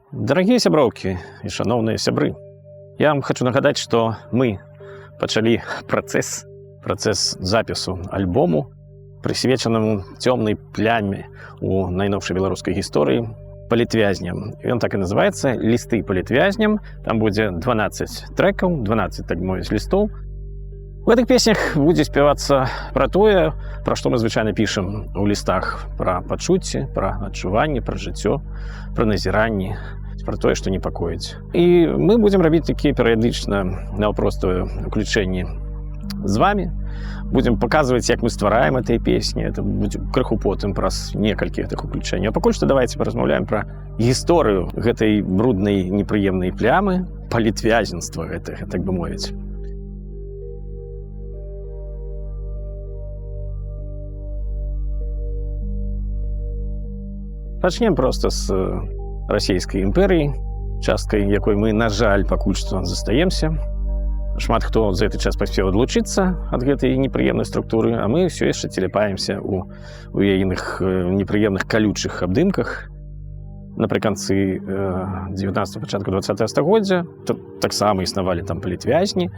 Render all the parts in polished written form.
Дарагія сяброўкі і шаноўныя сябры, я вам хочу нагадаць, што мы пачалі працэс запісу альбому, прысвечанаму цёмнай пляме у найноўшай беларускай гісторыі палітвязням. Ён так і называецца «Лісты палітвязням». Там будзе 12 трэкаў, 12, так мовіць, лістоў. У гэтых песнях будзе спявацца пра тое, пра што мы звычайна пішам у лістах, пра пачуцці, пра адчуванні, пра жыццё, пра назіранні, пра тое, што непакоіць. І мы будзем рабіць такія перыядычна наўпростыя ўключэнні з вамі. Будзем паказваць, як мы ствараем гэтыя песні. Это будзе крыху потым праз некалькі гэтых уключэнняў. А пакуль што давайце паразмаўляем пра гісторыю гэтай бруднай, непрыемнай плямы, палітвязненства гэтага, так бы мовіць. Пачнем проста з расійскай імперыі, часткай якой мы, на жаль, пакуль што застаемся. Шмат хто за гэты час паспеў адлучыцца ад гэтай непрыемнай структуры, а мы ўсё яшчэ целепаемся у яіных непрыемных калючых абдымках. Напрыканцы 19-го, пачатку 20-го стагоддзя таксама існавалі там палітвязні,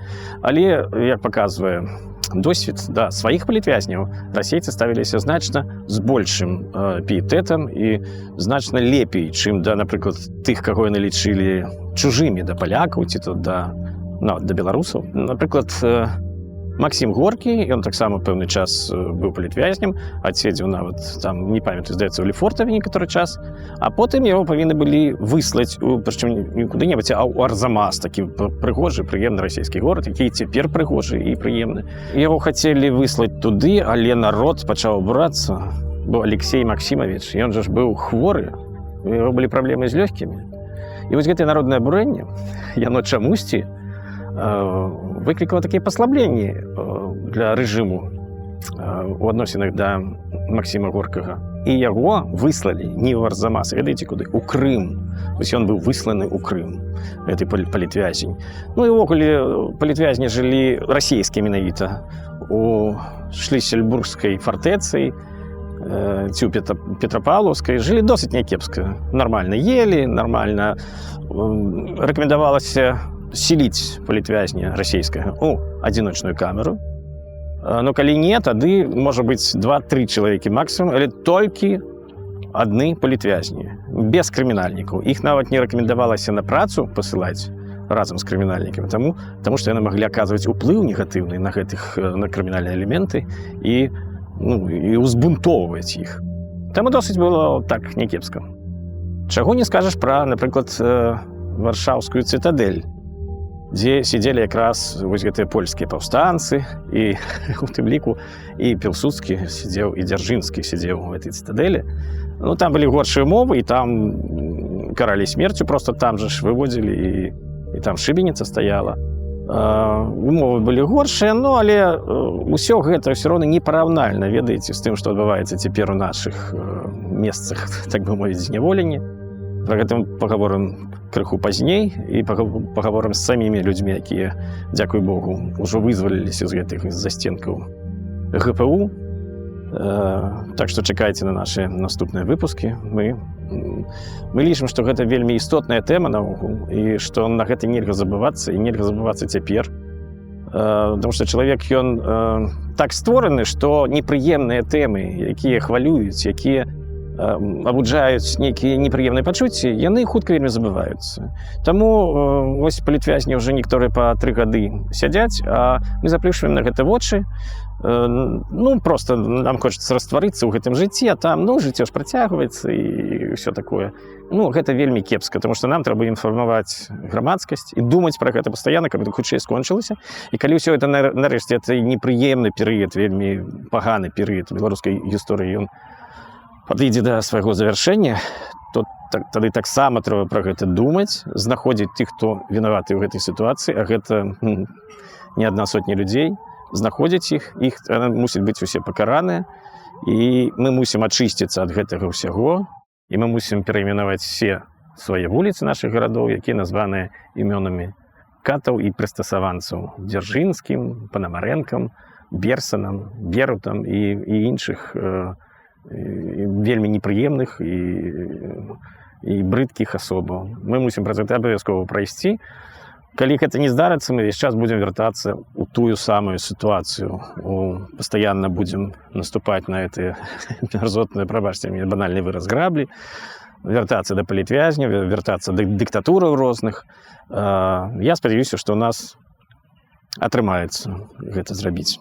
але, як паказвае досвед, да сваіх палітвязняў расейцы ставіліся значна з большым піетэтам і значна лепей, чым да, напрыклад, тых, каго яны лічылі чужымі да палякаў ці то да беларусаў. Напрыклад, Максім Горкі, ён таксама пэўны час быў палітвязнем, адседзеў нават там, не памятаю, здаецца, у Лефортаве некаторы час, а потым яго павінны былі выслаць, прычым не куды-небудзь, а ў Арзамас, такі прыгожы, прыемны расійскі горад, які цяпер прыгожы і прыемны. Яго хацелі выслаць туды, але народ пачаў абурацца, бо Алексей Максімавіч, ён жа ж быў хворы, у яго былі праблемы з лёгкімі. І вось гэтае народнае абурэнне, яно чамусьці выклікала такія паслабленні для рэжыму у адносінах да Максіма Горкага. І яго выслалі не ў Арзамас, ведаеце куды? У Крым. Вось ён быў высланы ў Крым, гэты палітвязень. Ну і ўвогуле палітвязні жылі расійскія менавіта у Шліссельбургскай фартэцы ці ў Петрапаўлаўскай, жылі досыць някепска. Нармальна елі, нармальна рэкамендавалася селіць палітвязня расійскага у адзіночную камеру. Но калі не, тады можа быць 2-3 чалавекі максімум, але толькі адны палітвязні, без крымінальнікаў. Іх нават не рэкамендавалася на працу пасылаць разам з крымінальнікамі, таму што яны маглі аказваць уплыў негатыўны на гэтых крымінальныя элементы і узбунтоўваць іх. Таму досыць было так някепска. Чаго не скажаш пра, напрыклад, Варшаўскую цытадэль, дзе сидзелі якраз вось гэтыя польскія паўстанцы, і у тым ліку і Пілсудскі сидзеў, і Дзяржынскі сидзеў у гэтай цытадэлі. Ну, там былі горшыя умовы, і там каралі смерцю, просто там же ж выводзілі, і там шыбеніца стаяла. Умовы былі горшыя, ну, але ўсё гэта ўсё роўна непараўнальна, ведаеце, з тым, што адбываецца цяпер у нашых месцах, так бы мовіць, зняволення. Пра гэта мы пагаворым крыху пазней і пагаворым з самімі людзьмі, якія, дзякуй Богу, ужо вызваліліся з гэтых засценкаў ГПУ. Так што чакайце на нашы наступныя выпускі. Мы лічым, што гэта вельмі істотная тэма наогул, і што на гэта нельга забывацца, і нельга забывацца цяпер. Таму што чалавек, ён так створаны, што непрыемныя тэмы, якія хвалююць, якія абуджаюць нейкія непрыемныя пачуцці, яны хутка вельмі забываюцца. Таму вось палітвязні ўжо некаторыя па 3 гады сядзяць, а мы заплюшваем на гэта вочы. Ну, просто нам хочацца растварыцца ў гэтым жыцці, а там, ну, жыццё ж працягваецца і ўсё такое. Ну, гэта вельмі кепска, таму што нам трэба інфармаваць грамадскасць і думаць пра гэта пастаянна, каб это хутчэй скончылася. І калі ўсё гэта нарэшце, это непрыемны перыяд, вельмі паганы перыяд беларускай гісторыі, ён падыдзе да свайго завяршэння, то тады таксама трэба пра гэта думаць, знаходзіць тых, хто вінаваты ў гэтай сітуацыі, а гэта не адна сотня людзей, знаходзіць іх мусяць быць усе пакараныя, і мы мусім ачысціцца ад гэтага ўсяго, і мы мусім перайменаваць все свае вуліцы нашых гарадоў, якія названыя імёнамі катаў і прыстасаванцаў: Дзяржынскім, Панамарэнкам, Берсанам, Берутам і іншых вельмі непрыемных і і брыдкіх асобаў. Мы мусім праз гэта абавязкова прайсці. Калі гэта не здарыцца, мы весь час будзем вяртацца ў тую самую сітуацыю. Пастаянна будзем наступаць на гэтыя мярзотныя, прабачце мне банальны выраз, граблі, вяртацца да палітвязняў, вяртацца да дыктатураў розных. Я спадзяюся, што ў нас атрымаецца гэта зрабіць.